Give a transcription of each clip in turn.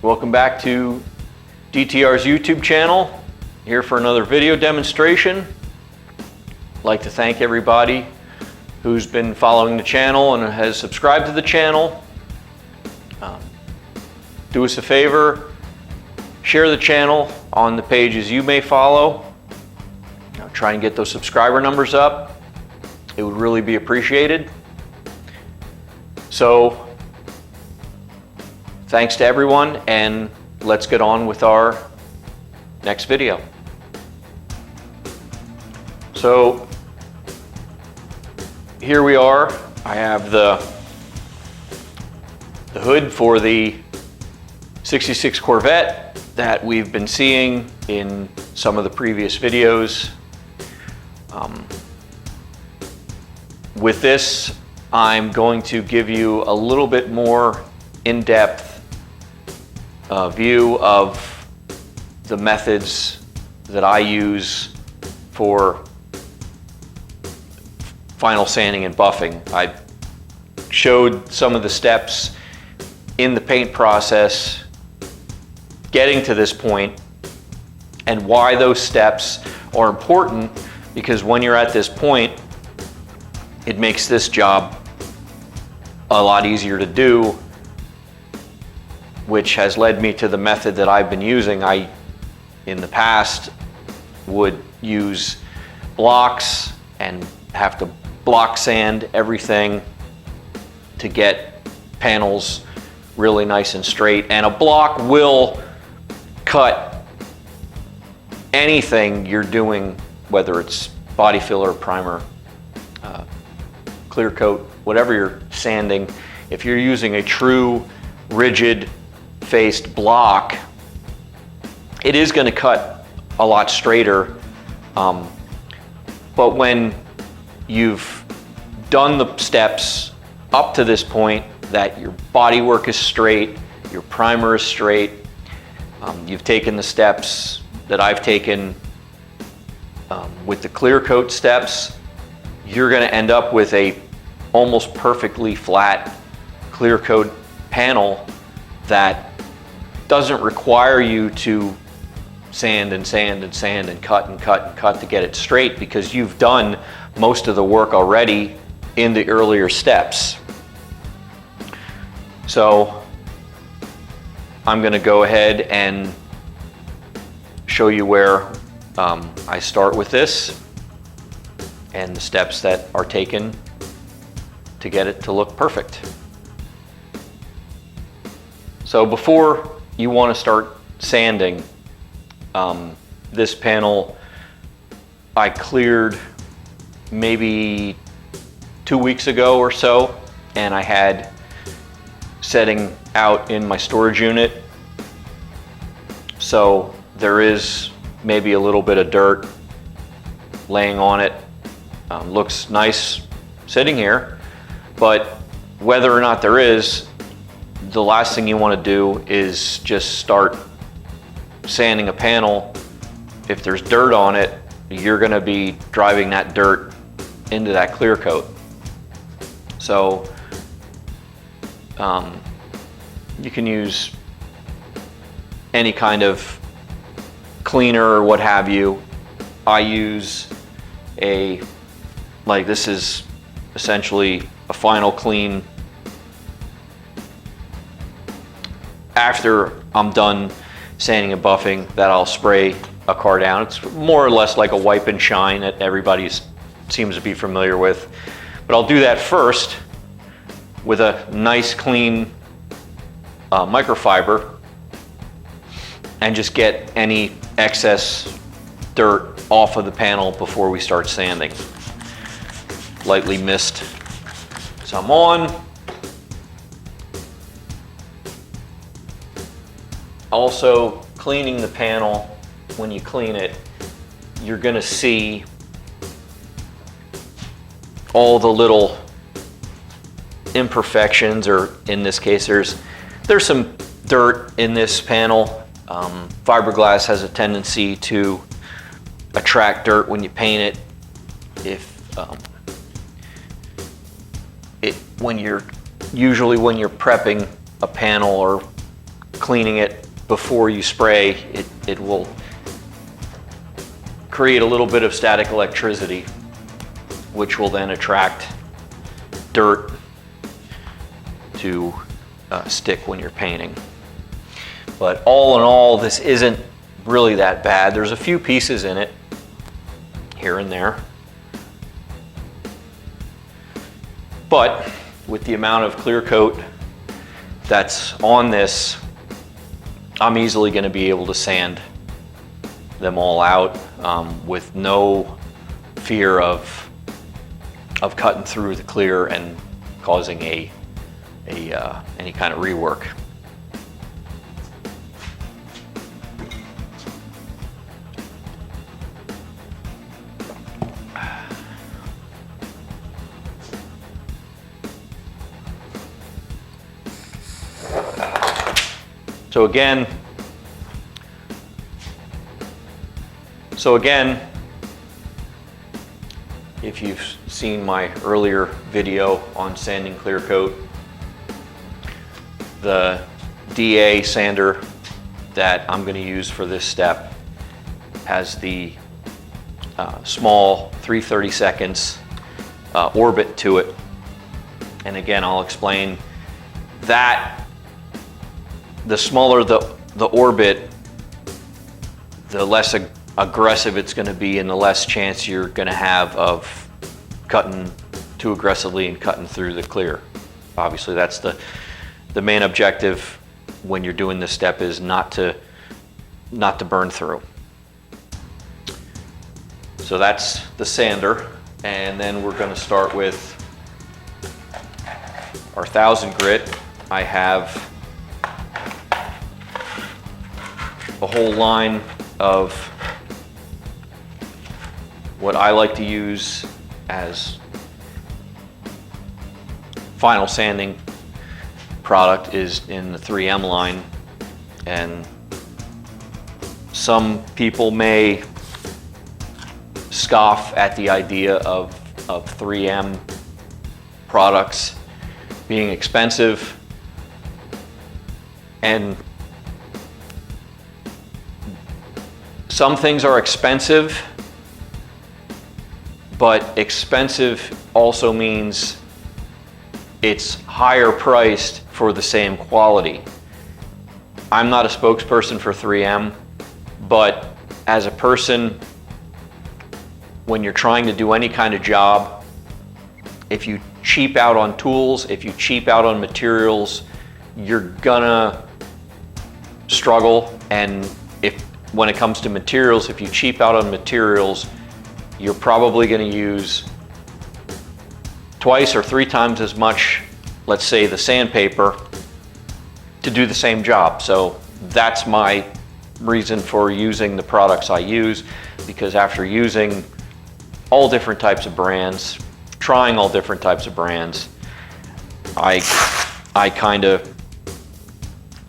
Welcome back to DTR's YouTube channel. Here for another video demonstration. I'd like to thank everybody who's been following the channel and has subscribed to the channel. Do us a favor, share the channel on the pages you may follow. Try and get those subscriber numbers up. It would really be appreciated. So, thanks to everyone, and let's get on with our next video. So, here we are. I have the hood for the 66 Corvette that we've been seeing in some of the previous videos. With this, I'm going to give you a little bit more in-depth view of the methods that I use for final sanding and buffing. I showed some of the steps in the paint process getting to this point and why those steps are important, because when you're at this point, it makes this job a lot easier to do, which has led me to the method that I've been using. I, in the past, would use blocks and have to block sand everything to get panels really nice and straight. And a block will cut anything you're doing, whether it's body filler, primer, clear coat, whatever you're sanding. If you're using a true rigid faced block, it is going to cut a lot straighter. But when you've done the steps up to this point, that your body work is straight, your primer is straight, you've taken the steps that I've taken with the clear coat steps, you're going to end up with a almost perfectly flat clear coat panel that doesn't require you to sand and sand and sand and cut and cut and cut to get it straight, because you've done most of the work already in the earlier steps. So I'm going to go ahead and show you where I start with this and the steps that are taken to get it to look perfect. So before you want to start sanding, this panel I cleared maybe 2 weeks ago or so, and I had setting out in my storage unit. So there is maybe a little bit of dirt laying on it. Looks nice sitting here, but whether or not there is, the last thing you want to do is just start sanding a panel. If there's dirt on it, you're going to be driving that dirt into that clear coat. So you can use any kind of cleaner or what have you. I use this is essentially a final clean. After I'm done sanding and buffing, that I'll spray a car down. It's more or less like a wipe and shine that everybody seems to be familiar with. But I'll do that first with a nice clean microfiber and just get any excess dirt off of the panel before we start sanding. Lightly mist some on. Also, cleaning the panel, when you clean it, you're going to see all the little imperfections, or in this case, there's some dirt in this panel. Fiberglass has a tendency to attract dirt when you paint it. When you're prepping a panel or cleaning it before you spray, it will create a little bit of static electricity, which will then attract dirt to stick when you're painting. But all in all, this isn't really that bad. There's a few pieces in it here and there, but with the amount of clear coat that's on this, I'm easily going to be able to sand them all out with no fear of cutting through the clear and causing any kind of rework. So again, if you've seen my earlier video on sanding clear coat, the DA sander that I'm going to use for this step has the small 3/32 orbit to it. And again, I'll explain that the smaller the orbit, the less aggressive it's going to be and the less chance you're going to have of cutting too aggressively and cutting through the clear. Obviously, that's the main objective when you're doing this step, is not to burn through. So that's the sander, and then we're going to start with our 1000 grit. I have a whole line of what I like to use as final sanding product is in the 3M line, and some people may scoff at the idea of 3M products being expensive, and some things are expensive, but expensive also means it's higher priced for the same quality. I'm not a spokesperson for 3M, but as a person, when you're trying to do any kind of job, if you cheap out on tools, if you cheap out on materials, you're gonna struggle. And when it comes to materials, if you cheap out on materials, you're probably going to use twice or 3 times as much, let's say, the sandpaper to do the same job. So that's my reason for using the products I use, because after using all different types of brands, trying all different types of brands, I kind of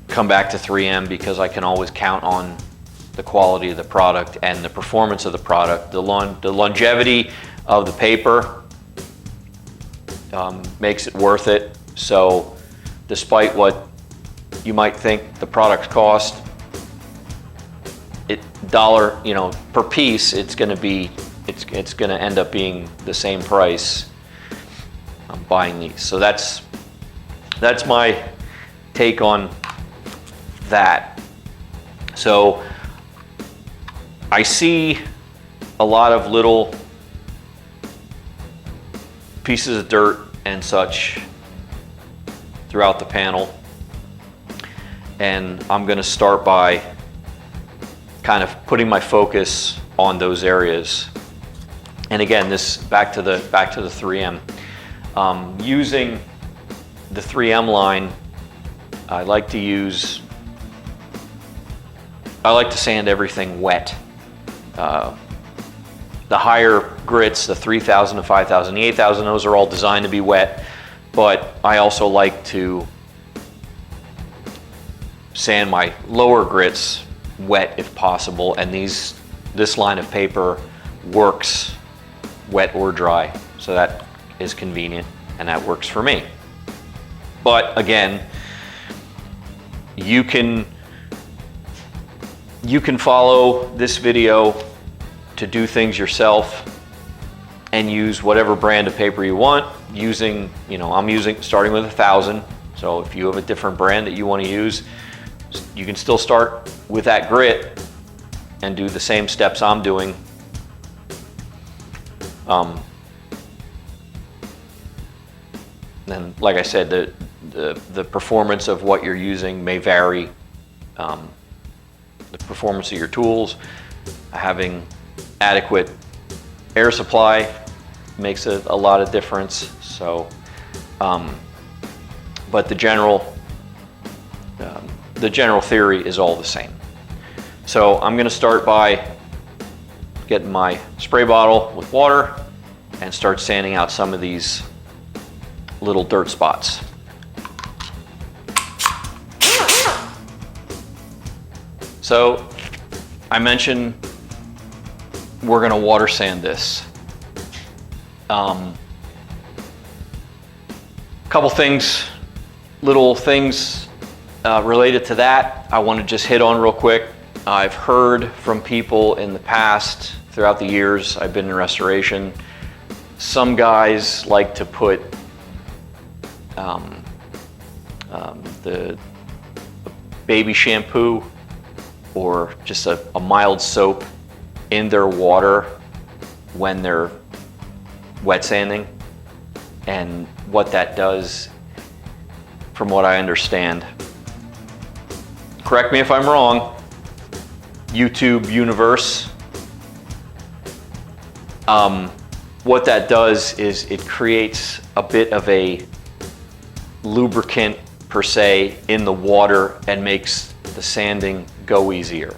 come back to 3M because I can always count on the quality of the product and the performance of the product. The longevity of the paper makes it worth it. So despite what you might think the products cost, $1, per piece, it's going to end up being the same price buying these. So that's my take on that. So I see a lot of little pieces of dirt and such throughout the panel, and I'm going to start by kind of putting my focus on those areas. And again, this back to the 3M. Using the 3M line, I like to sand everything wet. The higher grits, the 3000, the 5000, the 8000, those are all designed to be wet, but I also like to sand my lower grits wet if possible, and this line of paper works wet or dry, so that is convenient and that works for me. But again, You can follow this video to do things yourself and use whatever brand of paper you want using, I'm starting with 1,000. So if you have a different brand that you want to use, you can still start with that grit and do the same steps I'm doing. And like I said, the performance of what you're using may vary. The performance of your tools, having adequate air supply makes a lot of difference. So, but the general theory is all the same. So I'm going to start by getting my spray bottle with water and start sanding out some of these little dirt spots. So I mentioned we're going to water sand this. Couple things, little things related to that I want to just hit on real quick. I've heard from people in the past, throughout the years I've been in restoration, some guys like to put the baby shampoo or just a mild soap in their water when they're wet sanding. And what that does, from what I understand, correct me if I'm wrong, YouTube universe, what that does is it creates a bit of a lubricant per se in the water and makes the sanding go easier.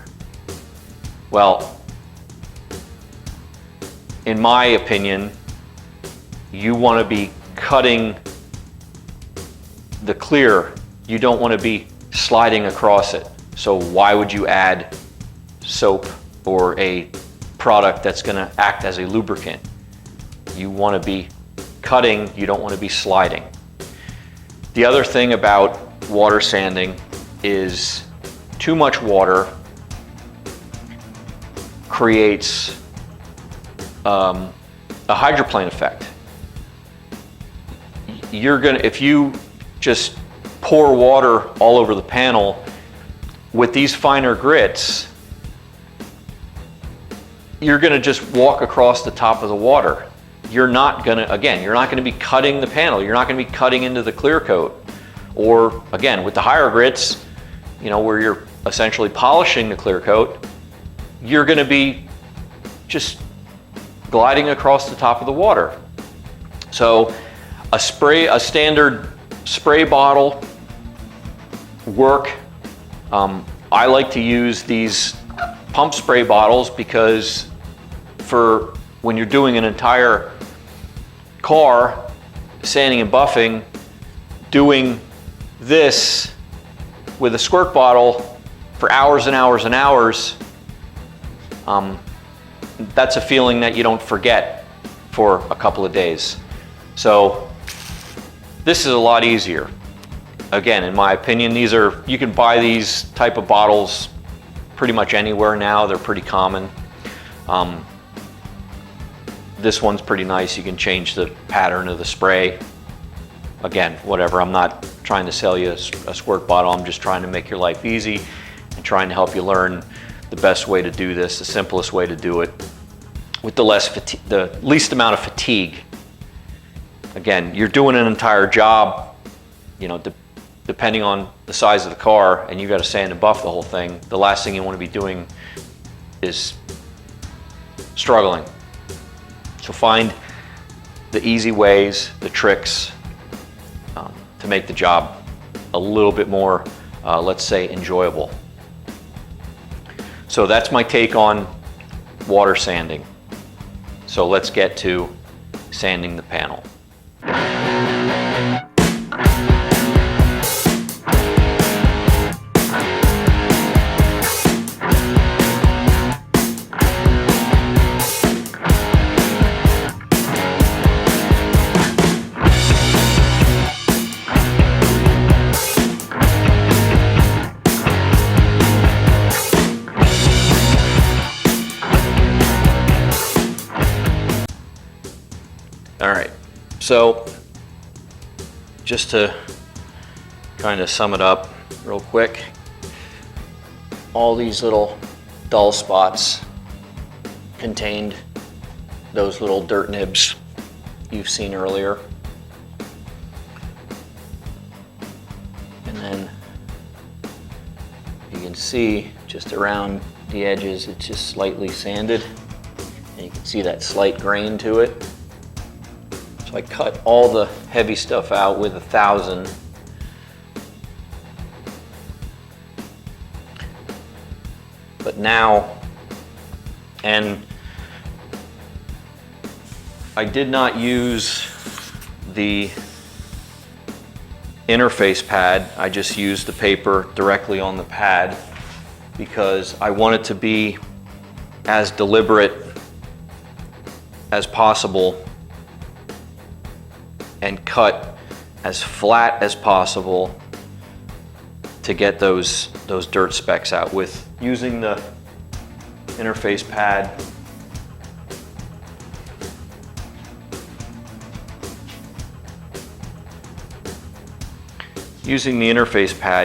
Well, in my opinion, you want to be cutting the clear. You don't want to be sliding across it. So why would you add soap or a product that's going to act as a lubricant? You want to be cutting, you don't want to be sliding. The other thing about water sanding is too much water creates a hydroplane effect. If you just pour water all over the panel with these finer grits, you're going to just walk across the top of the water. You're not going to be cutting the panel. You're not going to be cutting into the clear coat. Or again, with the higher grits, where you're essentially polishing the clear coat, you're going to be just gliding across the top of the water. So a standard spray bottle work. I like to use these pump spray bottles because for when you're doing an entire car, sanding and buffing, doing this with a squirt bottle for hours and hours and hours, that's a feeling that you don't forget for a couple of days. So this is a lot easier. Again, in my opinion, you can buy these type of bottles pretty much anywhere now. They're pretty common. This one's pretty nice. You can change the pattern of the spray. Again, whatever. I'm not trying to sell you a squirt bottle. I'm just trying to make your life easy and trying to help you learn the best way to do this, the simplest way to do it, with the least amount of fatigue. Again, you're doing an entire job, depending on the size of the car, and you got to sand and buff the whole thing. The last thing you want to be doing is struggling. So find the easy ways, the tricks to make the job a little bit more, let's say, enjoyable. So that's my take on water sanding. So let's get to sanding the panel. So just to kind of sum it up real quick, all these little dull spots contained those little dirt nibs you've seen earlier. And then you can see just around the edges, it's just slightly sanded. And you can see that slight grain to it. So I cut all the heavy stuff out with 1000. But now, and I did not use the interface pad. I just used the paper directly on the pad because I want it to be as deliberate as possible and cut as flat as possible to get those dirt specks out. With using the interface pad,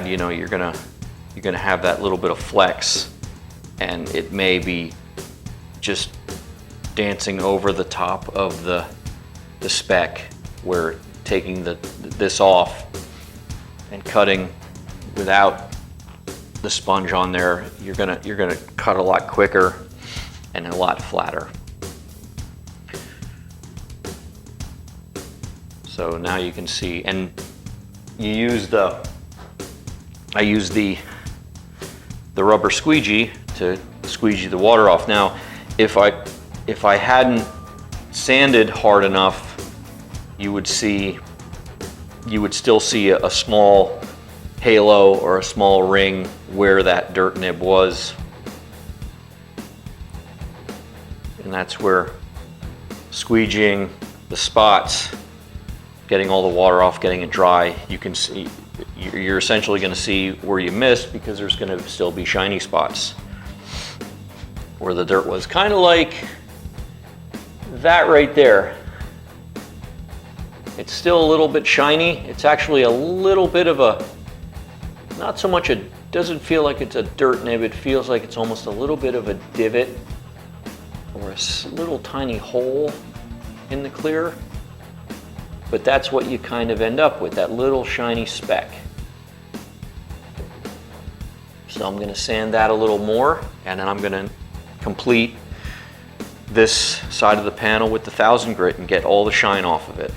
you know, you're gonna have that little bit of flex, and it may be just dancing over the top of the speck, where taking this off and cutting without the sponge on there, you're gonna cut a lot quicker and a lot flatter. So now you can see, and I use the rubber squeegee to squeegee the water off. Now, if I hadn't sanded hard enough, you would still see a small halo or a small ring where that dirt nib was. And that's where squeegeeing the spots, getting all the water off, getting it dry, you can see, you're essentially going to see where you missed, because there's going to still be shiny spots where the dirt was. Kind of like that right there. It's still a little bit shiny. It's actually a little bit of a, not so much doesn't feel like it's a dirt nib, it feels like it's almost a little bit of a divot or a little tiny hole in the clear. But that's what you kind of end up with, that little shiny speck. So I'm going to sand that a little more, and then I'm going to complete this side of the panel with the 1000 grit and get all the shine off of it.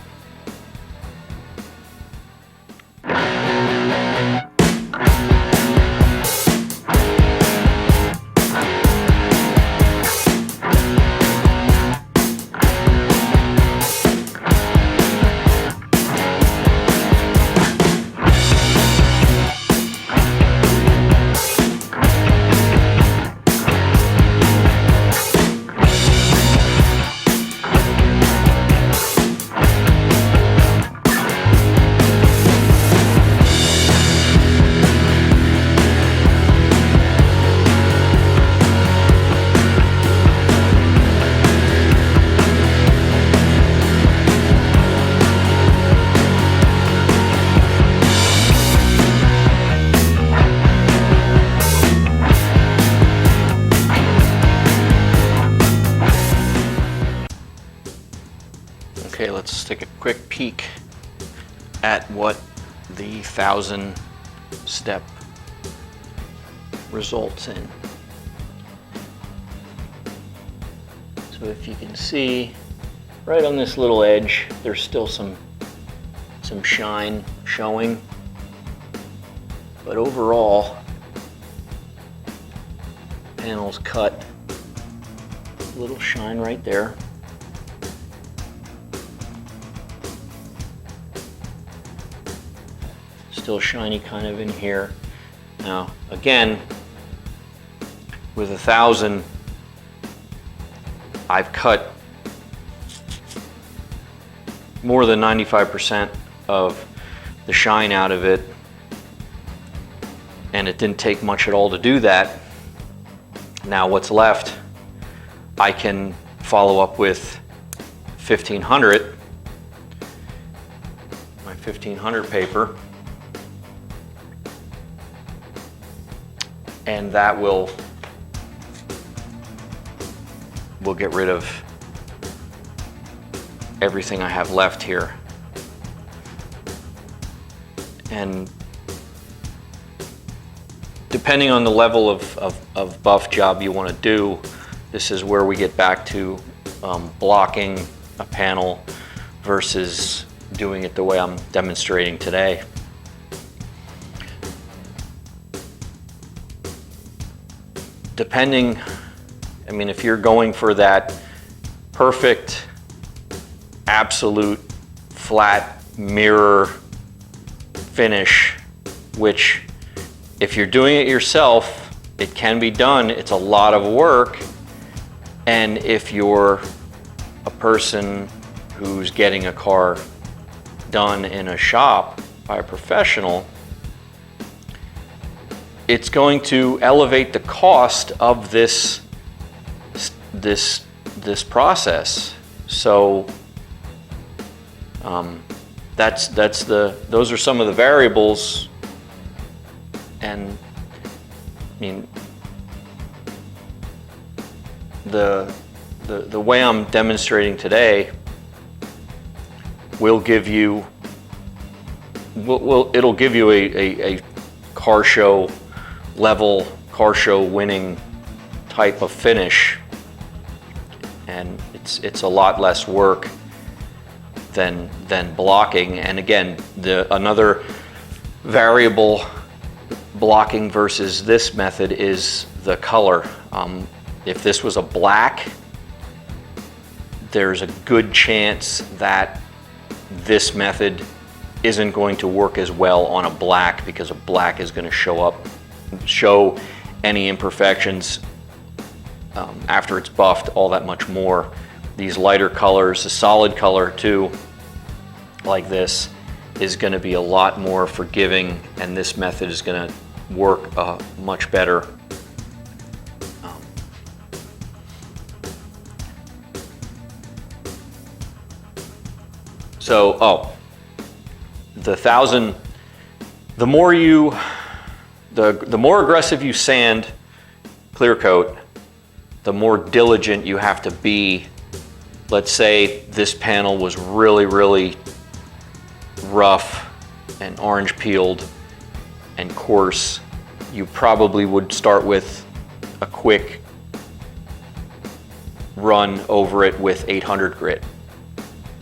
Okay, let's take a quick peek at what the 1000 step results in. So if you can see, right on this little edge, there's still some shine showing. But overall, panel's cut, a little shine right there. Still shiny kind of in here. Now, again, with 1000, I've cut more than 95% of the shine out of it, and it didn't take much at all to do that. Now what's left, I can follow up with 1500 1500 paper, and that will get rid of everything I have left here. And depending on the level of buff job you want to do, this is where we get back to blocking a panel versus doing it the way I'm demonstrating today. Depending, I mean, if you're going for that perfect, absolute, flat mirror finish, which if you're doing it yourself, it can be done. It's a lot of work. And if you're a person who's getting a car done in a shop by a professional, it's going to elevate the cost of this process. So those are some of the variables. And I mean, the way I'm demonstrating today will give you it'll give you a car show level, car show winning type of finish, and it's a lot less work than blocking. And again, another variable blocking versus this method is the color. If this was a black, there's a good chance that this method isn't going to work as well on a black, because a black is going to show any imperfections after it's buffed all that much more. These lighter colors, a solid color too, like this, is going to be a lot more forgiving, and this method is going to work much better. The 1000, the more aggressive you sand Clearcoat, the more diligent you have to be. Let's say this panel was really, really rough and orange peeled and coarse. You probably would start with a quick run over it with 800 grit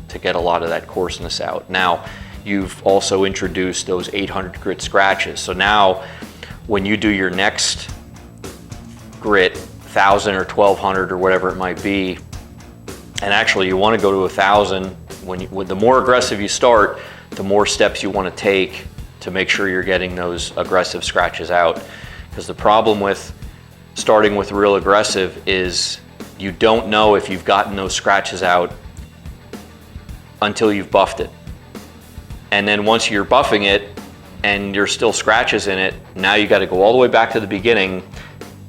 to get a lot of that coarseness out. Now, you've also introduced those 800 grit scratches. So now, when you do your next grit, 1000 or 1200 or whatever it might be, and actually you want to go to 1000, the more aggressive you start, the more steps you want to take to make sure you're getting those aggressive scratches out. Because the problem with starting with real aggressive is you don't know if you've gotten those scratches out until you've buffed it. And then once you're buffing it and there's still scratches in it, now you got to go all the way back to the beginning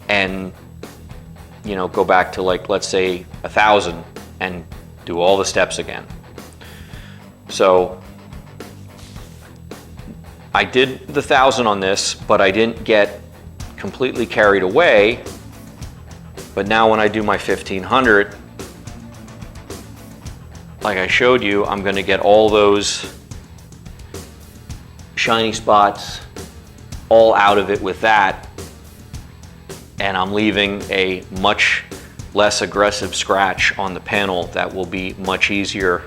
and go back to, like, let's say 1000 and do all the steps again. So I did the 1000 on this, but I didn't get completely carried away. But now when I do my 1500, like I showed you, I'm going to get all those shiny spots all out of it with that, and I'm leaving a much less aggressive scratch on the panel that will be much easier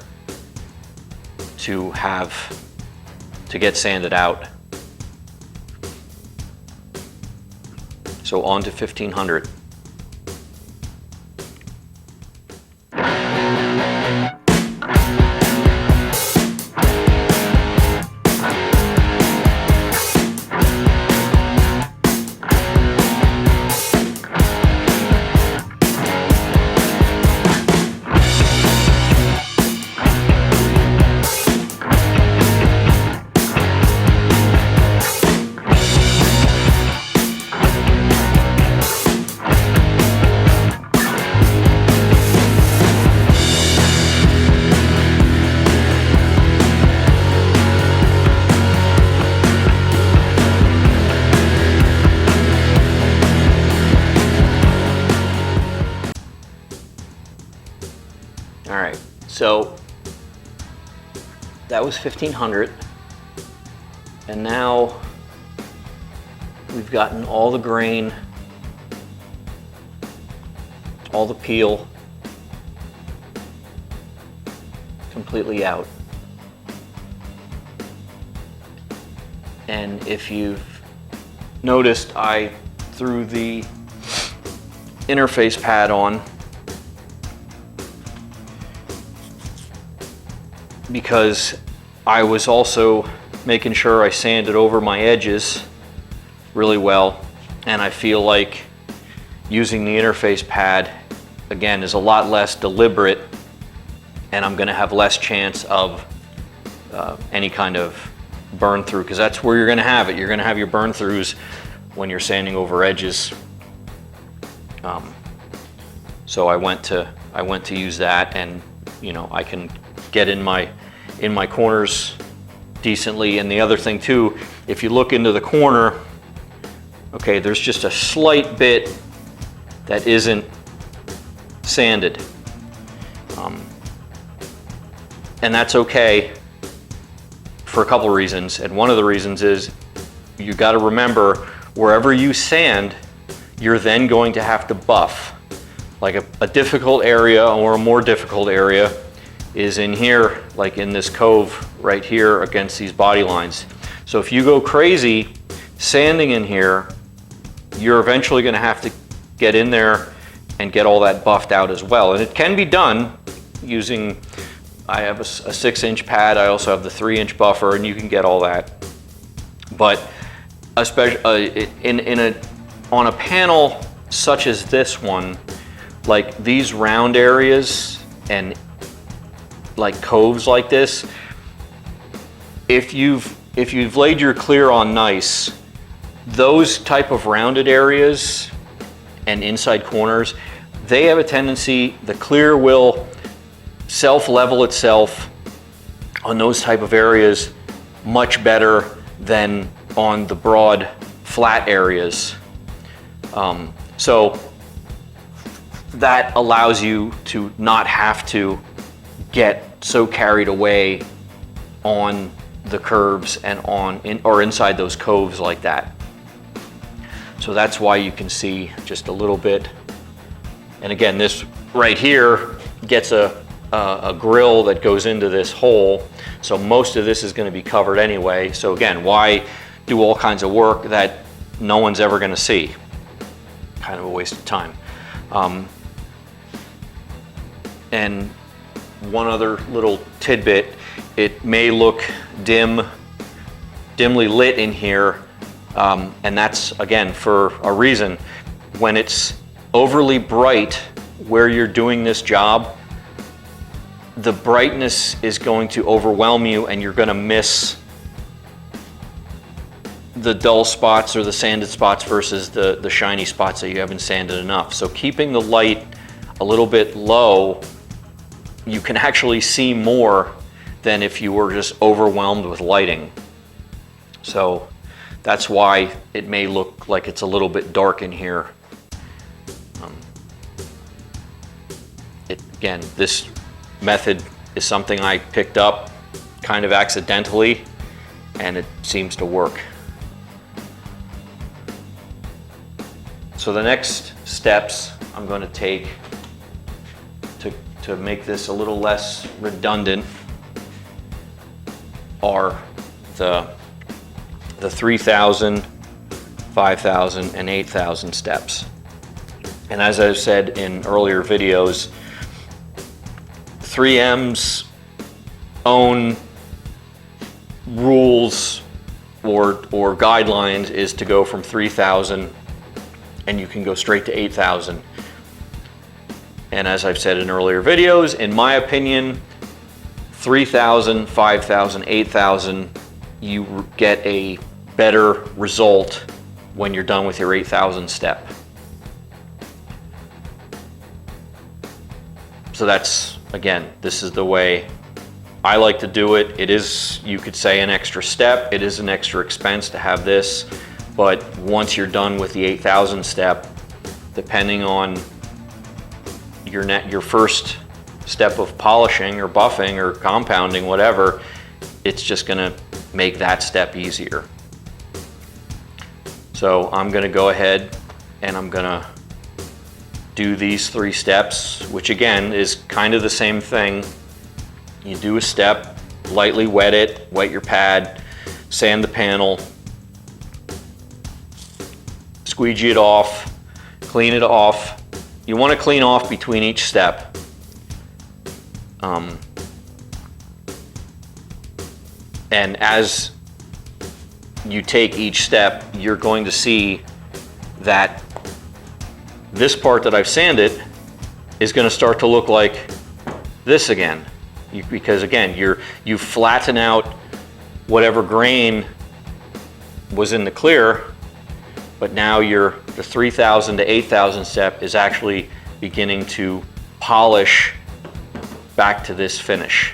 to get sanded out. So on to 1500. All right, so that was 1500. And now we've gotten all the grain, all the peel completely out. And if you've noticed, I threw the interface pad on because I was also making sure I sanded over my edges really well, and I feel like using the interface pad again is a lot less deliberate, and I'm going to have less chance of any kind of burn through, because that's where you're going to have it. You're going to have your burn throughs when you're sanding over edges. So I went to use that, and you know, I can get in my corners decently. And the other thing too, if you look into the corner, okay, there's just a slight bit that isn't sanded, and that's okay for a couple reasons. And one of the reasons is you got to remember, wherever you sand, you're then going to have to buff. Like a difficult area or a more difficult area is in here, like in this cove right here against these body lines. So if you go crazy sanding in here, you're eventually going to have to get in there and get all that buffed out as well. And it can be done using, I have a 6-inch pad, I also have the 3-inch buffer, and you can get all that. But especially on a panel such as this one, like these round areas and like coves like this, if you've laid your clear on nice, those type of rounded areas and inside corners, they have a tendency, the clear will self-level itself on those type of areas much better than on the broad flat areas. So that allows you to not have to get so carried away on the curves and or inside those coves like that. So that's why you can see just a little bit. And again, this right here gets a grill that goes into this hole. So most of this is going to be covered anyway. So again, why do all kinds of work that no one's ever going to see? Kind of a waste of time. And one other little tidbit, it may look dimly lit in here, and that's again for a reason. When it's overly bright where you're doing this job, the brightness is going to overwhelm you and you're going to miss the dull spots or the sanded spots versus the shiny spots that you haven't sanded enough. So keeping the light a little bit low, you can actually see more than if you were just overwhelmed with lighting. So that's why it may look like it's a little bit dark in here. Again, this method is something I picked up kind of accidentally, and it seems to work. So the next steps I'm going to take to make this a little less redundant are the 3,000, 5,000, and 8,000 steps. And as I've said in earlier videos, 3M's own rules or guidelines is to go from 3,000 and you can go straight to 8,000. And as I've said in earlier videos, in my opinion, 3,000, 5,000, 8,000, you get a better result when you're done with your 8,000 step. So that's, again, this is the way I like to do it. It is, you could say, an extra step. It is an extra expense to have this, but once you're done with the 8,000 step, depending on your first step of polishing or buffing or compounding, whatever, it's just gonna make that step easier. So I'm gonna go ahead and I'm gonna do these 3 steps, which again is kind of the same thing. You do a step, lightly wet it, wet your pad, sand the panel, squeegee it off, clean it off. You want to clean off between each step. And as you take each step, you're going to see that this part that I've sanded is going to start to look like this again. Because again, you flatten out whatever grain was in the clear, but now the 3,000 to 8,000 step is actually beginning to polish back to this finish.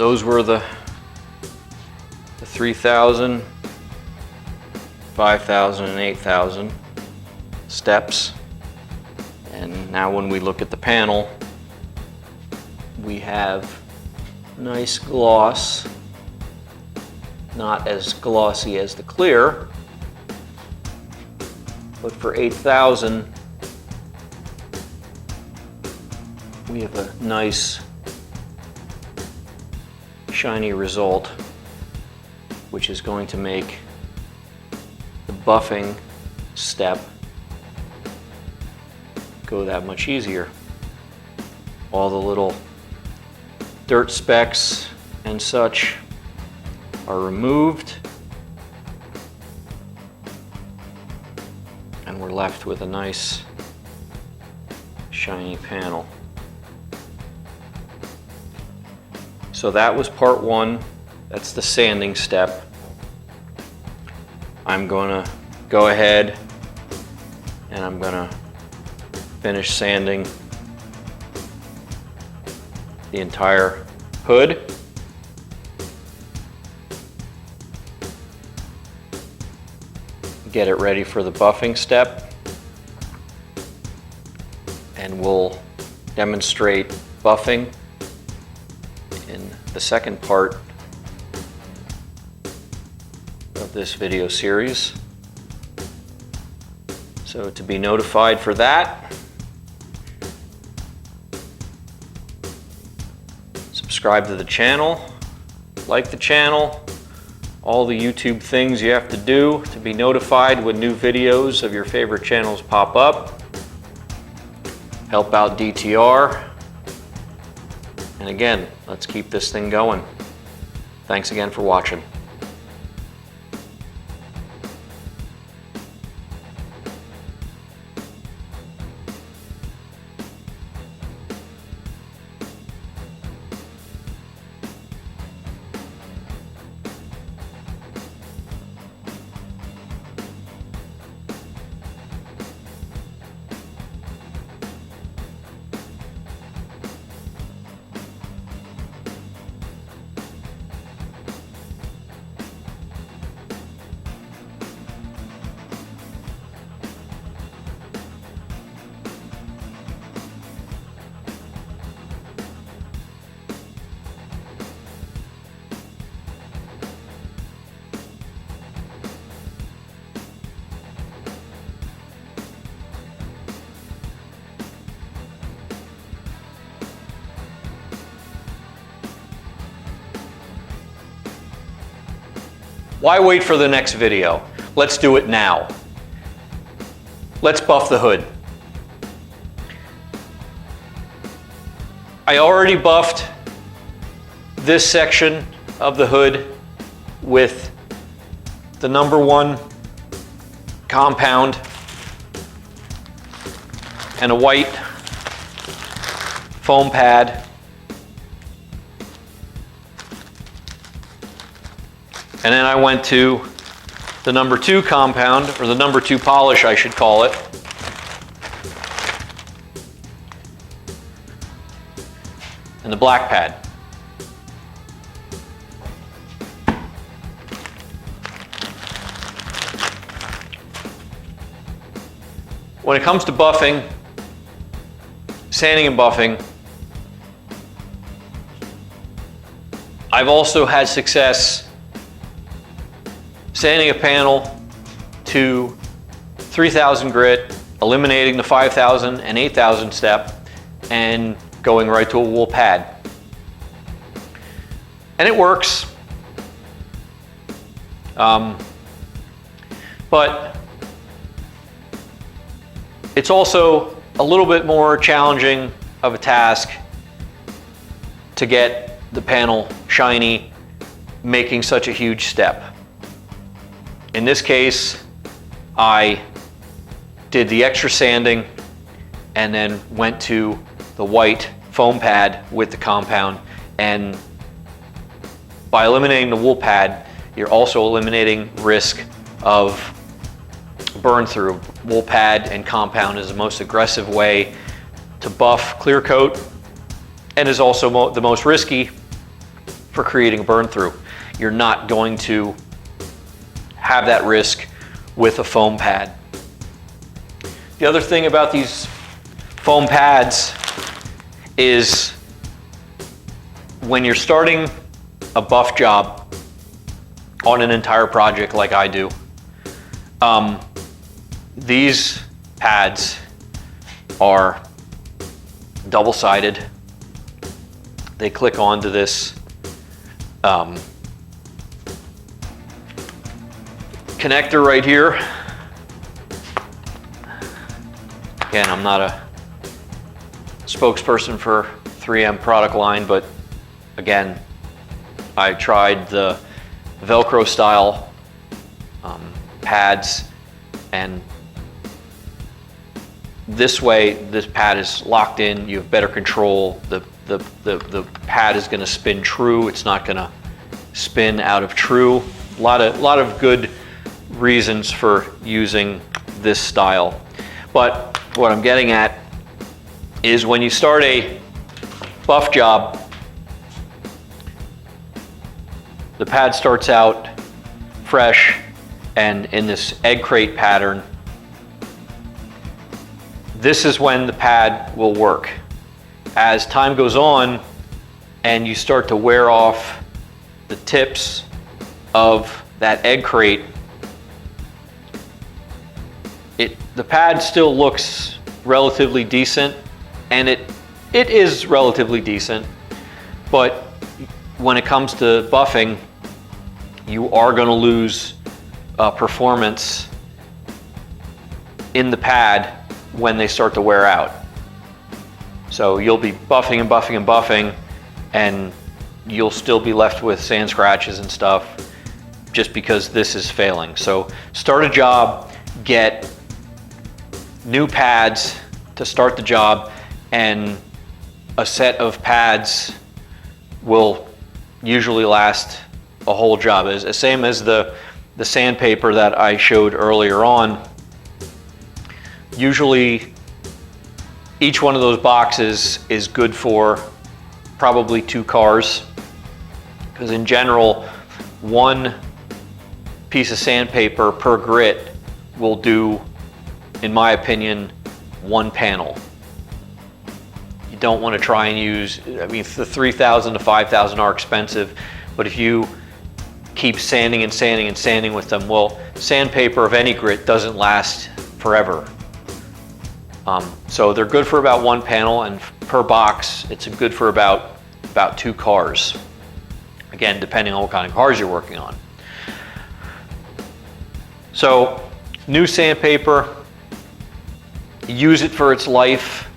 those were the 3,000, 5,000, and 8,000 steps. And now when we look at the panel, we have nice gloss, not as glossy as the clear, but for 8,000, we have a nice shiny result, which is going to make the buffing step go that much easier. All the little dirt specks and such are removed, and we're left with a nice shiny panel. So that was part one. That's the sanding step. I'm going to go ahead and I'm going to finish sanding the entire hood. Get it ready for the buffing step, and we'll demonstrate buffing in the second part of this video series. So to be notified for that, subscribe to the channel, like the channel, all the YouTube things you have to do to be notified when new videos of your favorite channels pop up. Help out DTR. And again, let's keep this thing going. Thanks again for watching. Why wait for the next video? Let's do it now. Let's buff the hood. I already buffed this section of the hood with the #1 compound and a white foam pad. And then I went to the #2 compound, or the #2 polish I should call it. And the black pad. When it comes to buffing, sanding and buffing, I've also had success sanding a panel to 3,000 grit, eliminating the 5,000 and 8,000 step, and going right to a wool pad. And it works. But it's also a little bit more challenging of a task to get the panel shiny, making such a huge step. In this case, I did the extra sanding and then went to the white foam pad with the compound. And by eliminating the wool pad, you're also eliminating risk of burn through. Wool pad and compound is the most aggressive way to buff clear coat, and is also the most risky for creating a burn through. You're not going to have that risk with a foam pad. The other thing about these foam pads is when you're starting a buff job on an entire project like I do, these pads are double-sided. They click onto this connector right here. Again, I'm not a spokesperson for 3M product line, but again, I tried the Velcro style pads, and this way this pad is locked in, you have better control. The pad is going to spin true, it's not going to spin out of true. A lot of good reasons for using this style. But what I'm getting at is when you start a buff job, the pad starts out fresh and in this egg crate pattern. This is when the pad will work. As time goes on and you start to wear off the tips of that egg crate, the pad still looks relatively decent, and it is relatively decent, but when it comes to buffing, you are going to lose performance in the pad when they start to wear out. So you'll be buffing and buffing and buffing, and you'll still be left with sand scratches and stuff just because this is failing. So start a job, get new pads to start the job, and a set of pads will usually last a whole job. It's the same as the sandpaper that I showed earlier on. Usually each one of those boxes is good for probably 2 cars, because in general, 1 piece of sandpaper per grit will do, in my opinion, 1 panel. You don't want to try and use, I mean, the 3,000 to 5,000 are expensive, but if you keep sanding and sanding and sanding with them, well, sandpaper of any grit doesn't last forever. So they're good for about 1 panel, and per box, it's good for about 2 cars. Again, depending on what kind of cars you're working on. So, new sandpaper, use it for its life,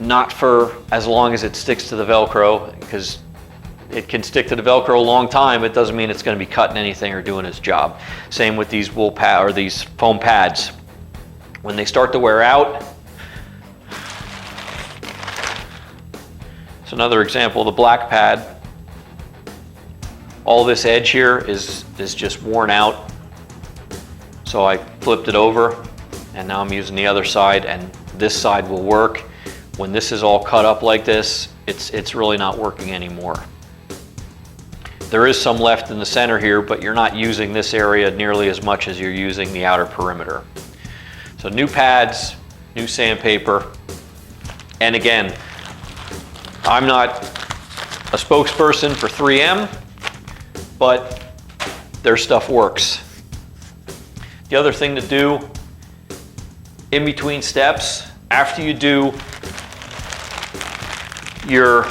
not for as long as it sticks to the Velcro, because it can stick to the Velcro a long time. It doesn't mean it's going to be cutting anything or doing its job. Same with these wool pad or these foam pads. When they start to wear out, so another example, the black pad, all this edge here is just worn out. So I flipped it over, and now I'm using the other side, and this side will work. When this is all cut up like this, it's really not working anymore. There is some left in the center here, but you're not using this area nearly as much as you're using the outer perimeter. So new pads, new sandpaper, and again, I'm not a spokesperson for 3M, but their stuff works. The other thing to do in between steps, after you do your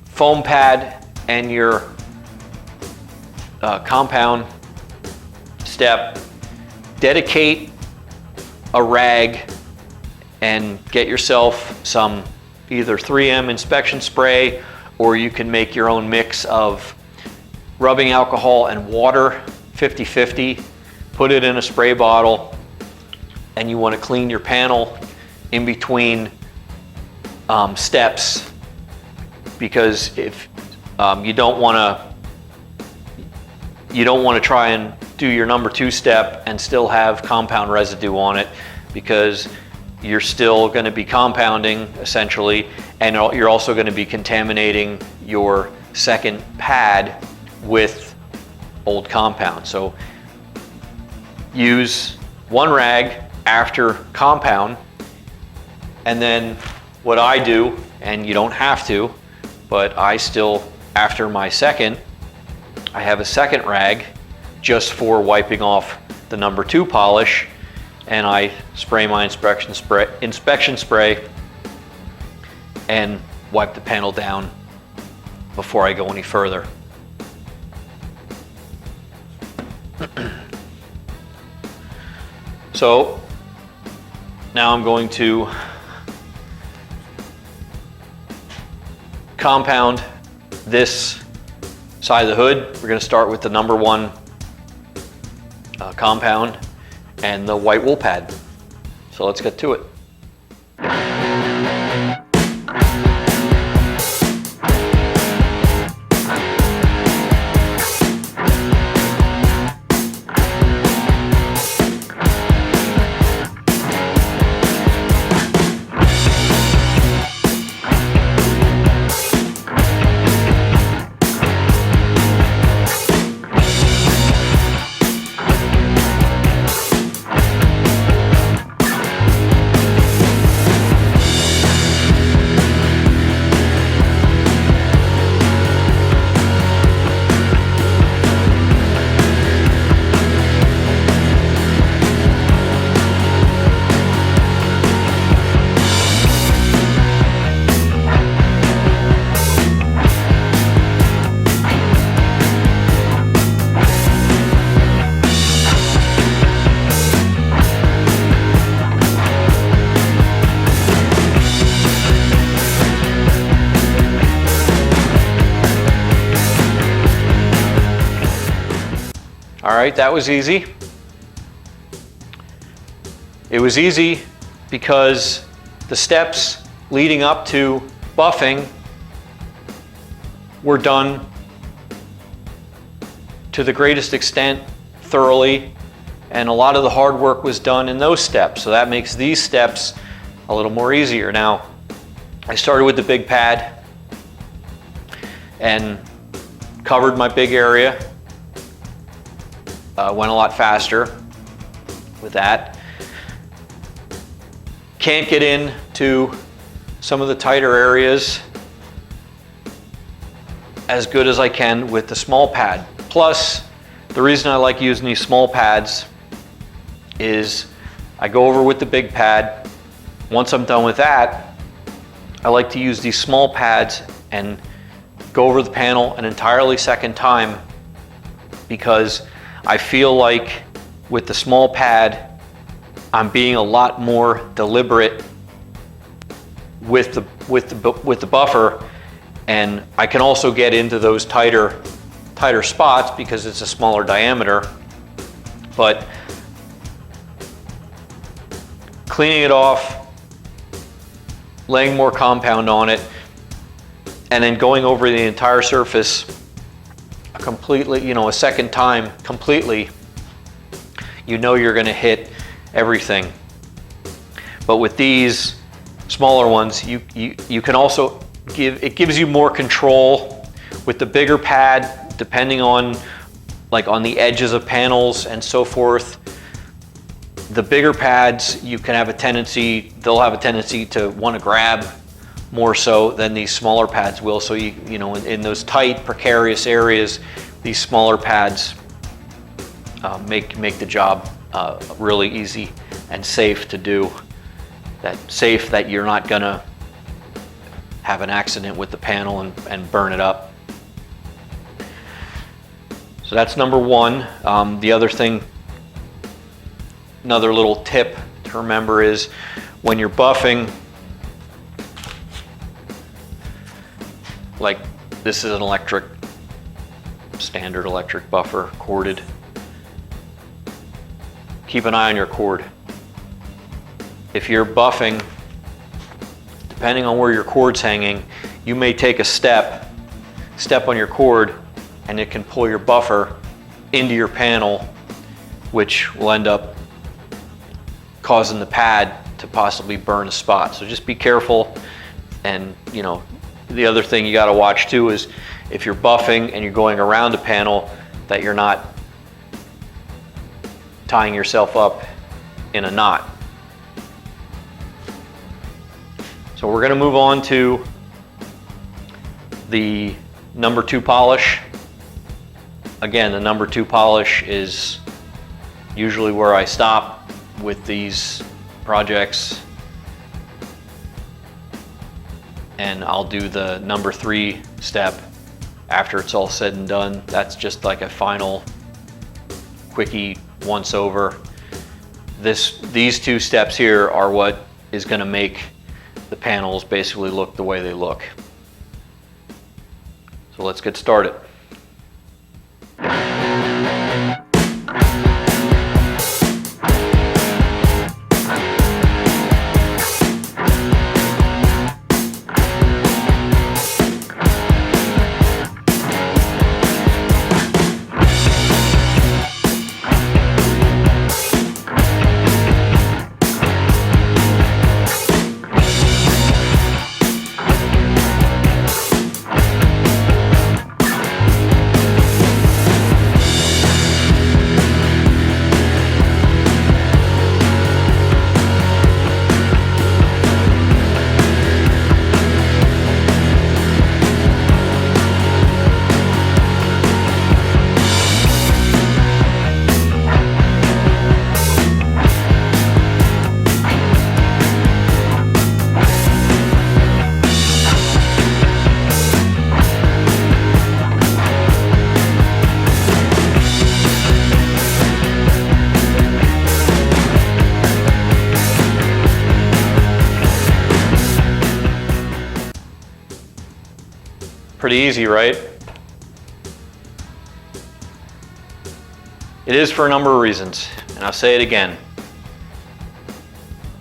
foam pad and your compound step, dedicate a rag and get yourself some either 3M inspection spray, or you can make your own mix of rubbing alcohol and water, 50-50. Put it in a spray bottle, and you want to clean your panel in between steps, because if you don't want to try and do your number 2 step and still have compound residue on it, because you're still going to be compounding essentially, and you're also going to be contaminating your second pad with old compound. So use one rag after compound, and then what I do, and you don't have to, but I still, after my second, I have a second rag just for wiping off the number 2 polish, and I spray my inspection spray and wipe the panel down before I go any further. So now I'm going to compound this side of the hood. We're going to start with the number 1 compound and the white wool pad. So let's get to it. All right, that was easy. It was easy because the steps leading up to buffing were done to the greatest extent thoroughly, and a lot of the hard work was done in those steps. So that makes these steps a little more easier. Now, I started with the big pad and covered my big area. Went a lot faster with that. Can't get into some of the tighter areas as good as I can with the small pad. Plus, the reason I like using these small pads is I go over with the big pad. Once I'm done with that, I like to use these small pads and go over the panel an entirely second time, because I feel like with the small pad, I'm being a lot more deliberate with the buffer, and I can also get into those tighter spots because it's a smaller diameter. But cleaning it off, laying more compound on it, and then going over the entire surface completely, a second time completely, you're going to hit everything. But with these smaller ones, you can also it gives you more control with the bigger pad, depending on on the edges of panels and so forth. The bigger pads, they'll have a tendency to want to grab more so than these smaller pads will. So in those tight, precarious areas, these smaller pads make the job really easy and safe to do. Safe that you're not gonna have an accident with the panel and burn it up. So that's number 1. The other thing, another little tip to remember is when you're buffing, like this is an standard electric buffer, corded. Keep an eye on your cord. If you're buffing, depending on where your cord's hanging, you may take a step on your cord, and it can pull your buffer into your panel, which will end up causing the pad to possibly burn a spot. So just be careful And you know, the other thing you got to watch too is if you're buffing and you're going around a panel, that you're not tying yourself up in a knot. So we're going to move on to the number 2 polish. Again, the number 2 polish is usually where I stop with these projects, and I'll do the number 3 step after it's all said and done. That's just like a final quickie once over. These 2 steps here are what is going to make the panels basically look the way they look. So let's get started. Pretty easy, right? It is for a number of reasons, and I'll say it again.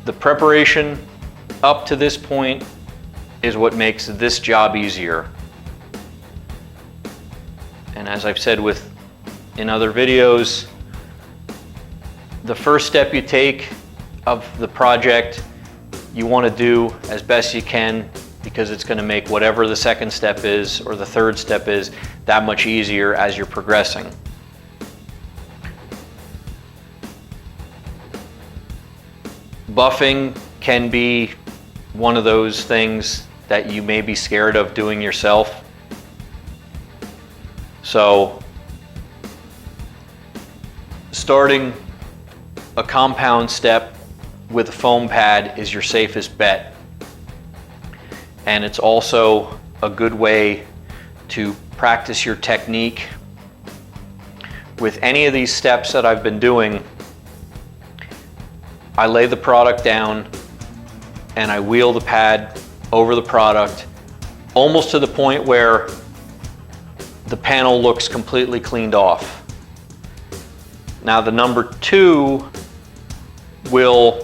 The preparation up to this point is what makes this job easier. And as I've said in other videos, the first step you take of the project, you want to do as best you can, because it's going to make whatever the second step is or the third step is that much easier as you're progressing. Buffing can be one of those things that you may be scared of doing yourself. So starting a compound step with a foam pad is your safest bet. And it's also a good way to practice your technique. With any of these steps that I've been doing, I lay the product down and I wheel the pad over the product almost to the point where the panel looks completely cleaned off. Now the number 2 will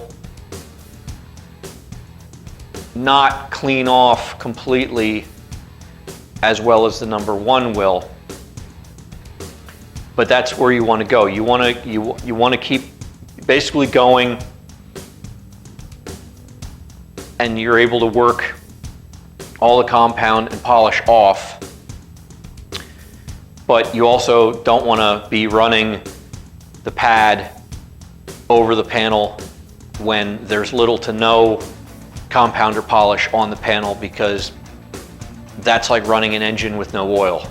not clean off completely as well as the number 1 will, but that's where you want to go. You want to keep basically going, and you're able to work all the compound and polish off, but you also don't want to be running the pad over the panel when there's little to no compound or polish on the panel, because that's like running an engine with no oil.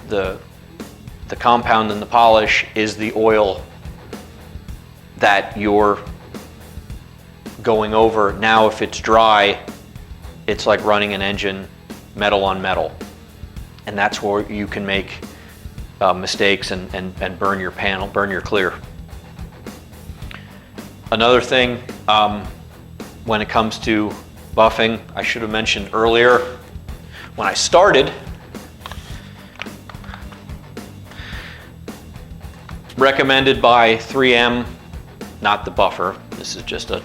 The compound and the polish is the oil that you're going over. Now if it's dry, it's like running an engine metal on metal, and that's where you can make mistakes and burn your panel, burn your clear. Another thing, when it comes to buffing, I should have mentioned earlier, when I started, recommended by 3M, not the buffer, this is just a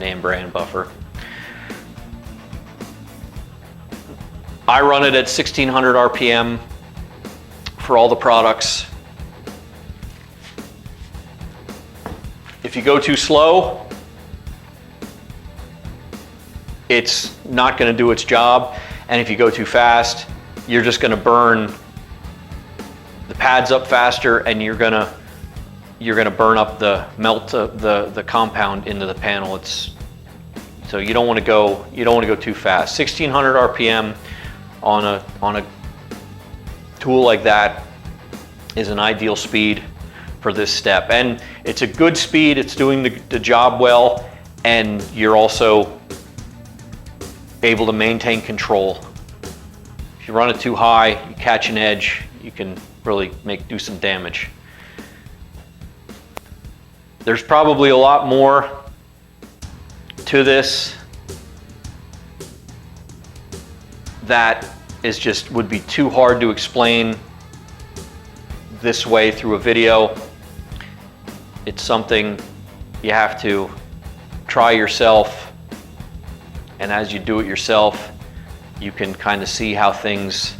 name brand buffer. I run it at 1600 RPM for all the products. If you go too slow, it's not going to do its job. And if you go too fast, you're just going to burn the pads up faster, and you're going to burn up the melt the compound into the panel. So you don't want to go too fast. 1600 RPM on a tool like that is an ideal speed for this step, and it's a good speed. It's doing the job well, and you're also able to maintain control. If you run it too high, you catch an edge, you can really do some damage. There's probably a lot more to this that would be too hard to explain this way through a video. It's something you have to try yourself, and as you do it yourself, you can kind of see how things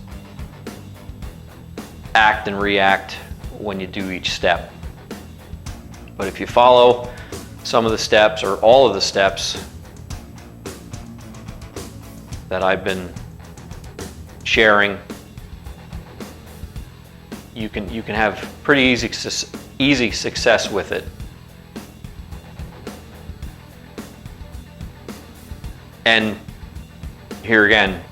act and react when you do each step. But if you follow some of the steps or all of the steps that I've been sharing, you can have pretty easy success with it. And here again,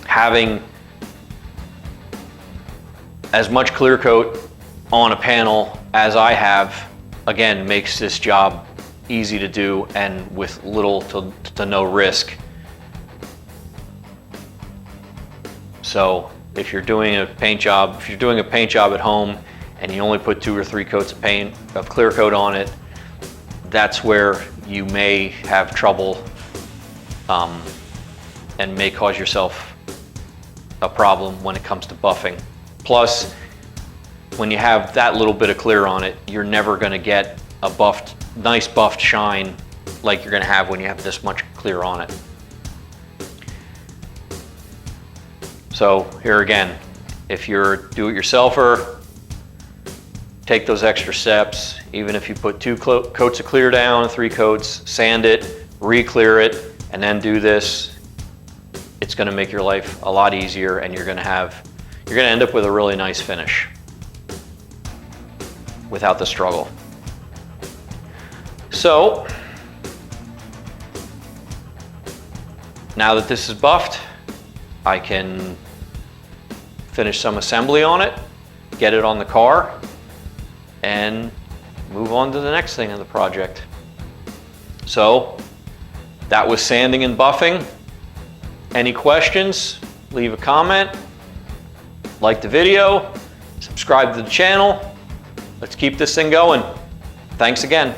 having as much clear coat on a panel as I have, again, makes this job easy to do and with little to no risk. So if you're doing a paint job at home and you only put 2 or 3 coats of clear coat on it, that's where you may have trouble and may cause yourself a problem when it comes to buffing. Plus, when you have that little bit of clear on it, you're never going to get a nice buffed shine like you're going to have when you have this much clear on it. So here again, if you're a do-it-yourselfer, take those extra steps. Even if you put 2 coats of clear down, 3 coats, sand it, re-clear it, and then do this, it's going to make your life a lot easier, and you're going to end up with a really nice finish without the struggle. So now that this is buffed, I can finish some assembly on it, get it on the car, and move on to the next thing in the project. So that was sanding and buffing. Any questions? Leave a comment, like the video, subscribe to the channel. Let's keep this thing going. Thanks again.